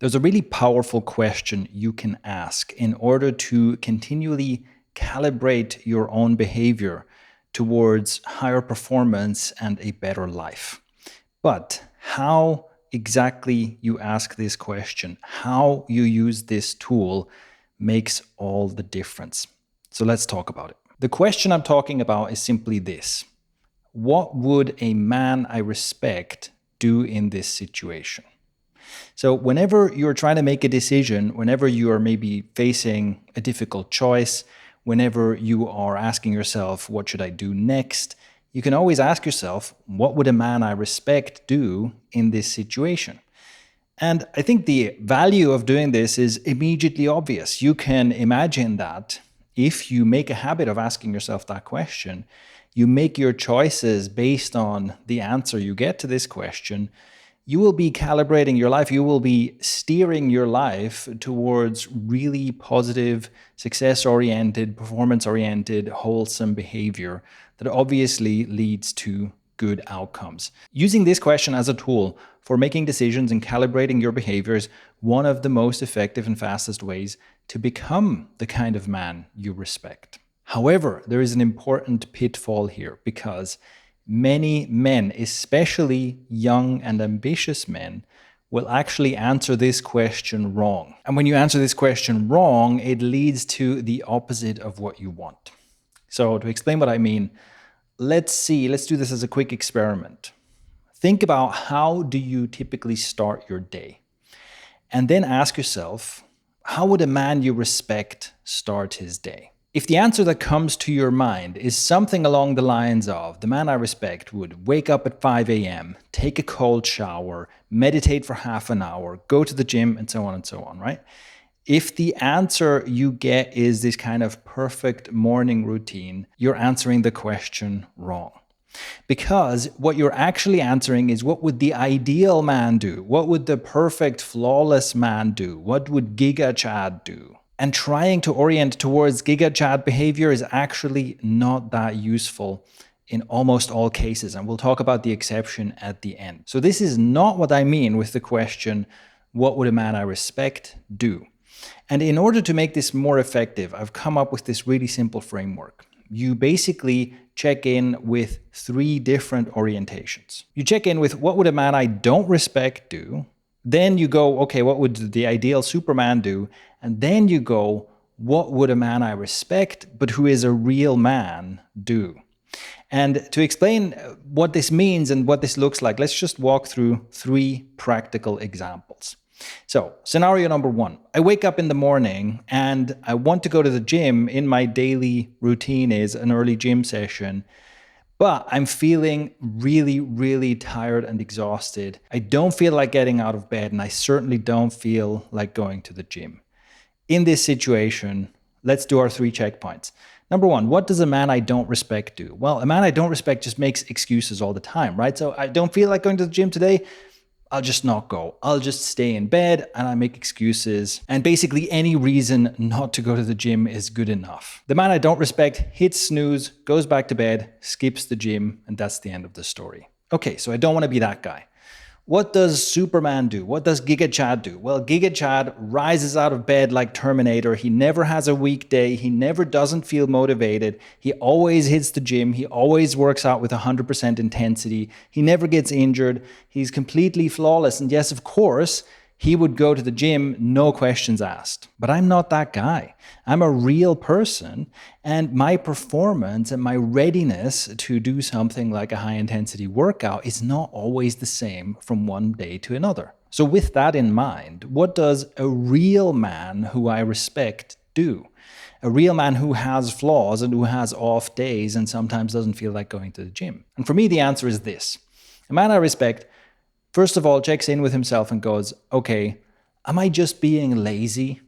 There's a really powerful question you can ask in order to continually calibrate your own behavior towards higher performance and a better life. But how exactly you ask this question, how you use this tool, makes all the difference. So let's talk about it. The question I'm talking about is simply this: what would a man I respect do in this situation? So, whenever you're trying to make a decision, whenever you are maybe facing a difficult choice, whenever you are asking yourself, what should I do next? You can always ask yourself, what would a man I respect do in this situation? And I think the value of doing this is immediately obvious. You can imagine that if you make a habit of asking yourself that question, you make your choices based on the answer you get to this question, you will be calibrating your life. You will be steering your life towards really positive, success-oriented, performance-oriented, wholesome behavior that obviously leads to good outcomes. Using this question as a tool for making decisions and calibrating your behavior is one of the most effective and fastest ways to become the kind of man you respect. However, there is an important pitfall here because many men, especially young and ambitious men, will actually answer this question wrong. And when you answer this question wrong, it leads to the opposite of what you want. So to explain what I mean, let's do this as a quick experiment. Think about, how do you typically start your day? And then ask yourself, how would a man you respect start his day? If the answer that comes to your mind is something along the lines of, the man I respect would wake up at 5 a.m., take a cold shower, meditate for half an hour, go to the gym, and so on, right? If the answer you get is this kind of perfect morning routine, you're answering the question wrong. Because what you're actually answering is, what would the ideal man do? What would the perfect, flawless man do? What would Giga Chad do? And trying to orient towards Giga Chad behavior is actually not that useful in almost all cases. And we'll talk about the exception at the end. So this is not what I mean with the question, what would a man I respect do? And in order to make this more effective, I've come up with this really simple framework. You basically check in with 3 different orientations. You check in with, what would a man I don't respect do? Then you go, okay, what would the ideal Superman do? And then you go, what would a man I respect, but who is a real man, do? And to explain what this means and what this looks like, let's just walk through 3 practical examples. So, scenario number 1, I wake up in the morning and I want to go to the gym. In my daily routine is an early gym session, but I'm feeling really, really tired and exhausted. I don't feel like getting out of bed, and I certainly don't feel like going to the gym. In this situation, let's do our 3 checkpoints. Number 1, what does a man I don't respect do? Well, a man I don't respect just makes excuses all the time, right? So I don't feel like going to the gym today. I'll just not go. I'll just stay in bed and I make excuses. And basically any reason not to go to the gym is good enough. The man I don't respect hits snooze, goes back to bed, skips the gym, and that's the end of the story. Okay, so I don't want to be that guy. What does Superman do? What does Giga Chad do? Well, Giga Chad rises out of bed like Terminator. He never has a weak day. He never doesn't feel motivated. He always hits the gym. He always works out with 100% intensity. He never gets injured. He's completely flawless. And yes, of course, he would go to the gym, no questions asked. But I'm not that guy. I'm a real person, and my performance and my readiness to do something like a high-intensity workout is not always the same from one day to another. So with that in mind, what does a real man who I respect do? A real man who has flaws and who has off days and sometimes doesn't feel like going to the gym. And for me, the answer is this. A man I respect, first of all, checks in with himself and goes, okay, am I just being lazy?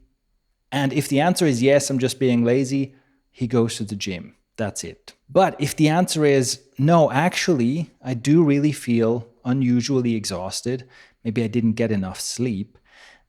And if the answer is yes, I'm just being lazy, he goes to the gym. That's it. But if the answer is no, actually, I do really feel unusually exhausted, maybe I didn't get enough sleep,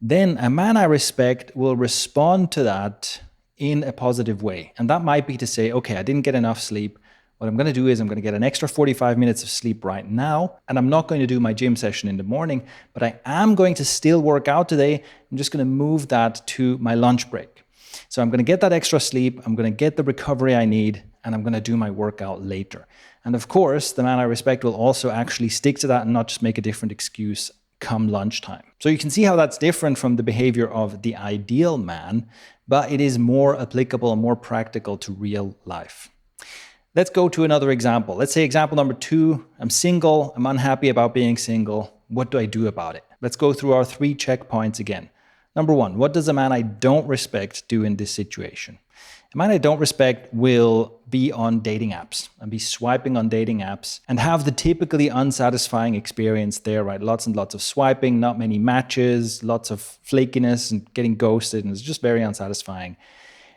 then a man I respect will respond to that in a positive way. And that might be to say, okay, I didn't get enough sleep. What I'm going to do is I'm going to get an extra 45 minutes of sleep right now, and I'm not going to do my gym session in the morning, but I am going to still work out today. I'm just going to move that to my lunch break. So I'm going to get that extra sleep, I'm going to get the recovery I need, and I'm going to do my workout later. And of course, the man I respect will also actually stick to that and not just make a different excuse come lunchtime. So you can see how that's different from the behavior of the ideal man, but it is more applicable and more practical to real life. Let's go to another example. Let's say example number 2, I'm single, I'm unhappy about being single. What do I do about it? Let's go through our 3 checkpoints again. Number 1, what does a man I don't respect do in this situation? A man I don't respect will be on dating apps and be swiping on dating apps and have the typically unsatisfying experience there, right? Lots and lots of swiping, not many matches, lots of flakiness and getting ghosted, and it's just very unsatisfying.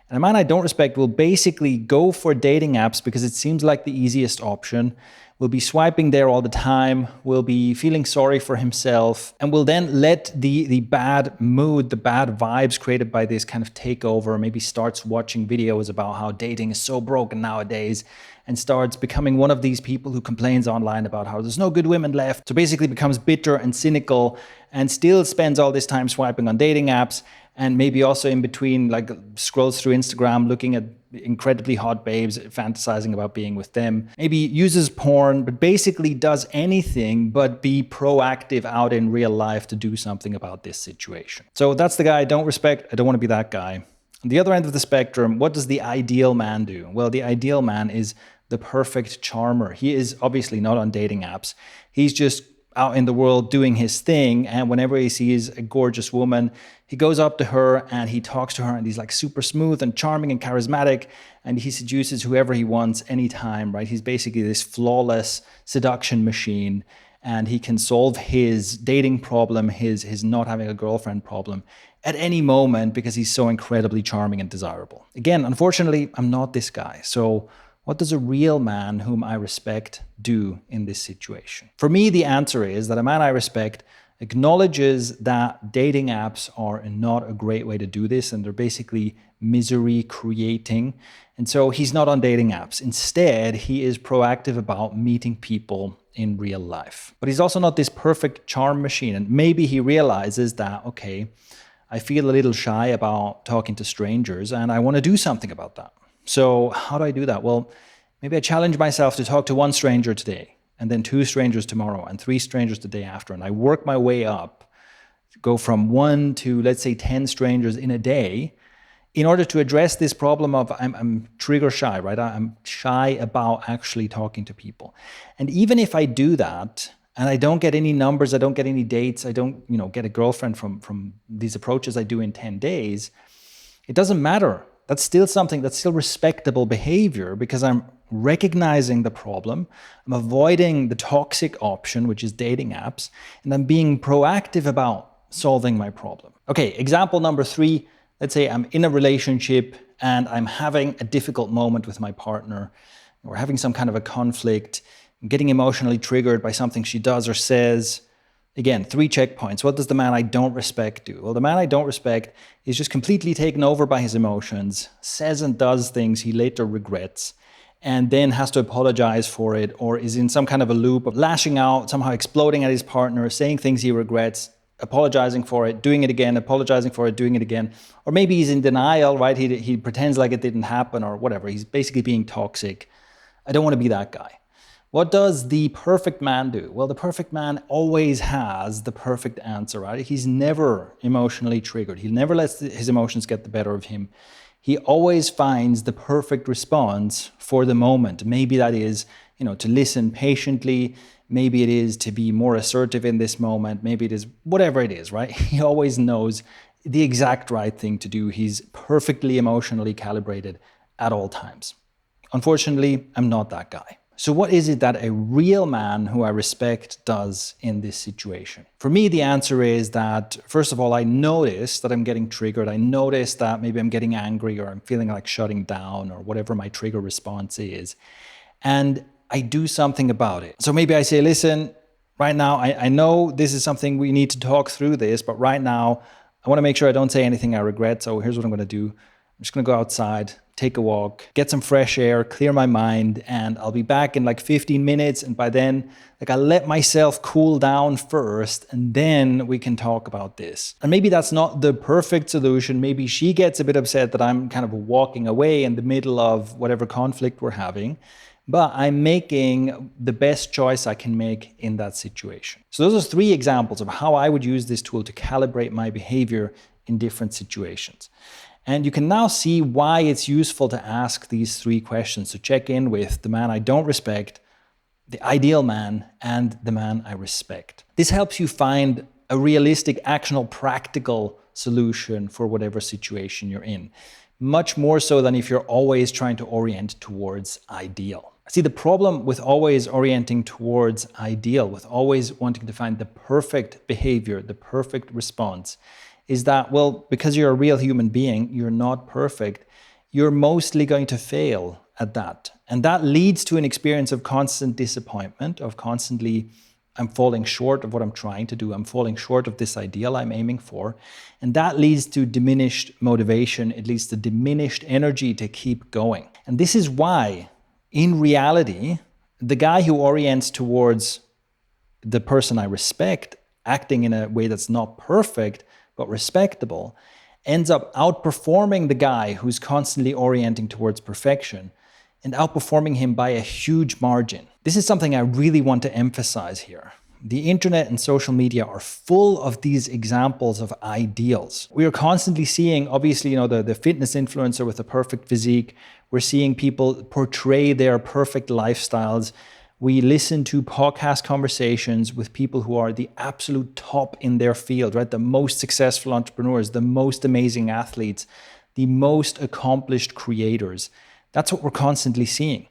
And a man I don't respect will basically go for dating apps because it seems like the easiest option, will be swiping there all the time, will be feeling sorry for himself, and will then let the bad mood, the bad vibes created by this kind of takeover, maybe starts watching videos about how dating is so broken nowadays, and starts becoming one of these people who complains online about how there's no good women left. So basically becomes bitter and cynical and still spends all this time swiping on dating apps, and maybe also in between like scrolls through Instagram looking at incredibly hot babes, fantasizing about being with them. Maybe uses porn, but basically does anything but be proactive out in real life to do something about this situation. So that's the guy I don't respect. I don't want to be that guy. On the other end of the spectrum, what does the ideal man do? Well, the ideal man is the perfect charmer. He is obviously not on dating apps. He's just out in the world doing his thing, and whenever he sees a gorgeous woman, he goes up to her and he talks to her, and he's like super smooth and charming and charismatic, and he seduces whoever he wants anytime, right? He's basically this flawless seduction machine, and he can solve his dating problem, his not having a girlfriend problem at any moment because he's so incredibly charming and desirable. Again, unfortunately, I'm not this guy. So what does a real man whom I respect do in this situation? For me, the answer is that a man I respect acknowledges that dating apps are not a great way to do this, and they're basically misery creating. And so he's not on dating apps. Instead, he is proactive about meeting people in real life. But he's also not this perfect charm machine. And maybe he realizes that, okay, I feel a little shy about talking to strangers and I want to do something about that. So how do I do that? Well, maybe I challenge myself to talk to 1 stranger today, and then 2 strangers tomorrow, and 3 strangers the day after. And I work my way up, go from 1 to, let's say, 10 strangers in a day in order to address this problem of I'm trigger shy, right? I'm shy about actually talking to people. And even if I do that, and I don't get any numbers, I don't get any dates, I don't, get a girlfriend from these approaches I do in 10 days, it doesn't matter. That's still respectable behavior because I'm recognizing the problem, I'm avoiding the toxic option, which is dating apps, and I'm being proactive about solving my problem. Okay, example number 3, let's say I'm in a relationship and I'm having a difficult moment with my partner. We're having some kind of a conflict, I'm getting emotionally triggered by something she does or says. Again, 3 checkpoints. What does the man I don't respect do? Well, the man I don't respect is just completely taken over by his emotions, says and does things he later regrets, and then has to apologize for it, or is in some kind of a loop of lashing out, somehow exploding at his partner, saying things he regrets, apologizing for it, doing it again, apologizing for it, doing it again. Or maybe he's in denial, right? He pretends like it didn't happen or whatever. He's basically being toxic. I don't want to be that guy. What does the perfect man do? Well, the perfect man always has the perfect answer, right? He's never emotionally triggered. He never lets his emotions get the better of him. He always finds the perfect response for the moment. Maybe that is, to listen patiently. Maybe it is to be more assertive in this moment. Maybe it is whatever it is, right? He always knows the exact right thing to do. He's perfectly emotionally calibrated at all times. Unfortunately, I'm not that guy. So what is it that a real man who I respect does in this situation? For me, the answer is that, first of all, I notice that I'm getting triggered. I notice that maybe I'm getting angry or I'm feeling like shutting down or whatever my trigger response is. And I do something about it. So maybe I say, listen, right now, I know this is something we need to talk through this, but right now, I want to make sure I don't say anything I regret. So here's what I'm going to do. I'm just going to go outside, take a walk, get some fresh air, clear my mind, and I'll be back in like 15 minutes. And by then, like, I let myself cool down first, and then we can talk about this. And maybe that's not the perfect solution. Maybe she gets a bit upset that I'm kind of walking away in the middle of whatever conflict we're having, but I'm making the best choice I can make in that situation. So those are 3 examples of how I would use this tool to calibrate my behavior in different situations. And you can now see why it's useful to ask these 3 questions, to check in with the man I don't respect, the ideal man, and the man I respect. This helps you find a realistic, actionable, practical solution for whatever situation you're in. Much more so than if you're always trying to orient towards ideal. See, the problem with always orienting towards ideal, with always wanting to find the perfect behavior, the perfect response, is that, well, because you're a real human being, you're not perfect, you're mostly going to fail at that. And that leads to an experience of constant disappointment, of constantly, I'm falling short of what I'm trying to do, I'm falling short of this ideal I'm aiming for. And that leads to diminished motivation, it leads to diminished energy to keep going. And this is why, in reality, the guy who orients towards the person I respect, acting in a way that's not perfect, but respectable, ends up outperforming the guy who's constantly orienting towards perfection and outperforming him by a huge margin. This is something I really want to emphasize here. The internet and social media are full of these examples of ideals. We are constantly seeing, obviously, the fitness influencer with the perfect physique. We're seeing people portray their perfect lifestyles. We listen to podcast conversations with people who are the absolute top in their field, right? The most successful entrepreneurs, the most amazing athletes, the most accomplished creators. That's what we're constantly seeing.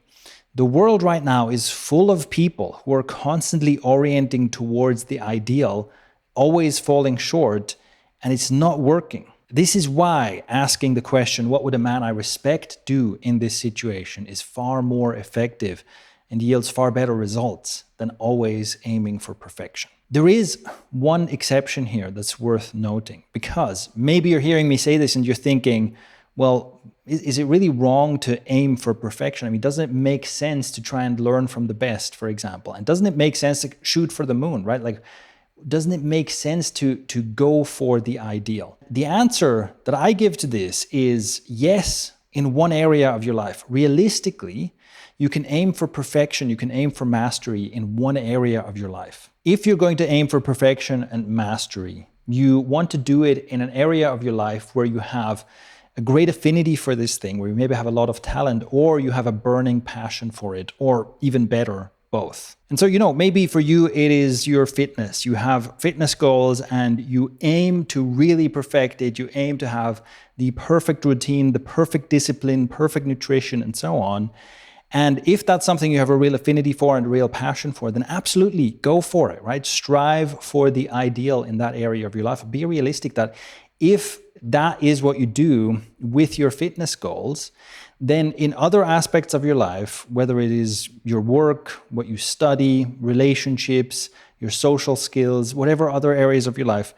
The world right now is full of people who are constantly orienting towards the ideal, always falling short, and it's not working. This is why asking the question, what would a man I respect do in this situation, is far more effective and yields far better results than always aiming for perfection. There is one exception here that's worth noting, because maybe you're hearing me say this and you're thinking, well, is it really wrong to aim for perfection? I mean, doesn't it make sense to try and learn from the best, for example? And doesn't it make sense to shoot for the moon, right? Like, doesn't it make sense to go for the ideal? The answer that I give to this is yes, in one area of your life. Realistically, you can aim for perfection, you can aim for mastery in one area of your life. If you're going to aim for perfection and mastery, you want to do it in an area of your life where you have a great affinity for this thing, where you maybe have a lot of talent, or you have a burning passion for it, or even better, both. And so, maybe for you, it is your fitness. You have fitness goals and you aim to really perfect it. You aim to have the perfect routine, the perfect discipline, perfect nutrition, and so on. And if that's something you have a real affinity for and a real passion for, then absolutely go for it, right? Strive for the ideal in that area of your life. Be realistic that if that is what you do with your fitness goals, then in other aspects of your life, whether it is your work, what you study, relationships, your social skills, whatever other areas of your life,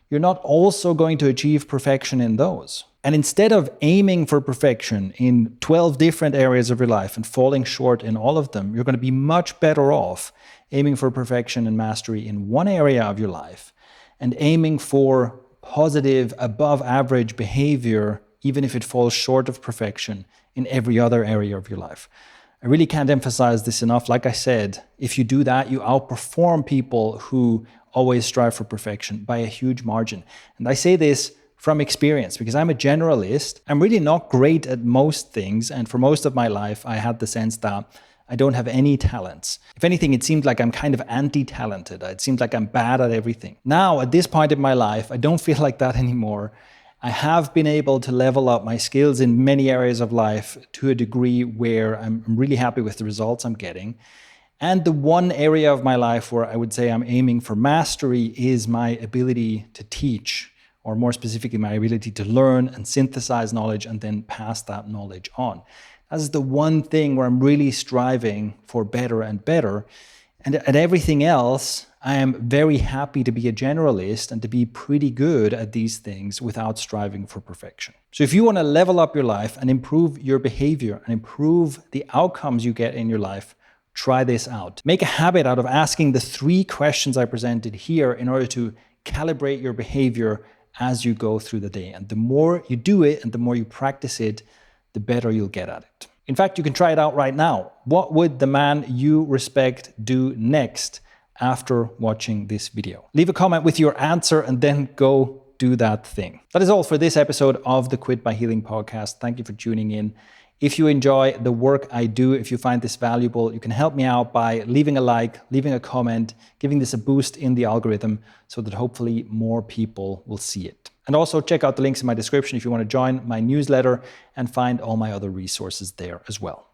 you're not also going to achieve perfection in those. And instead of aiming for perfection in 12 different areas of your life and falling short in all of them, you're going to be much better off aiming for perfection and mastery in one area of your life and aiming for positive, above average behavior, even if it falls short of perfection, in every other area of your life. I really can't emphasize this enough. Like I said, if you do that, you outperform people who always strive for perfection by a huge margin. And I say this from experience because I'm a generalist. I'm really not great at most things. And for most of my life, I had the sense that I don't have any talents. If anything, it seemed like I'm kind of anti-talented. It seemed like I'm bad at everything. Now, at this point in my life, I don't feel like that anymore. I have been able to level up my skills in many areas of life to a degree where I'm really happy with the results I'm getting. And the one area of my life where I would say I'm aiming for mastery is my ability to teach, or more specifically, my ability to learn and synthesize knowledge and then pass that knowledge on. That's the one thing where I'm really striving for better and better. And at everything else, I am very happy to be a generalist and to be pretty good at these things without striving for perfection. So if you want to level up your life and improve your behavior and improve the outcomes you get in your life, try this out. Make a habit out of asking the 3 questions I presented here in order to calibrate your behavior as you go through the day. And the more you do it and the more you practice it, the better you'll get at it. In fact, you can try it out right now. What would the man you respect do next after watching this video? Leave a comment with your answer and then go do that thing. That is all for this episode of the Quit by Healing podcast. Thank you for tuning in. If you enjoy the work I do, if you find this valuable, you can help me out by leaving a like, leaving a comment, giving this a boost in the algorithm so that hopefully more people will see it. And also check out the links in my description if you want to join my newsletter and find all my other resources there as well.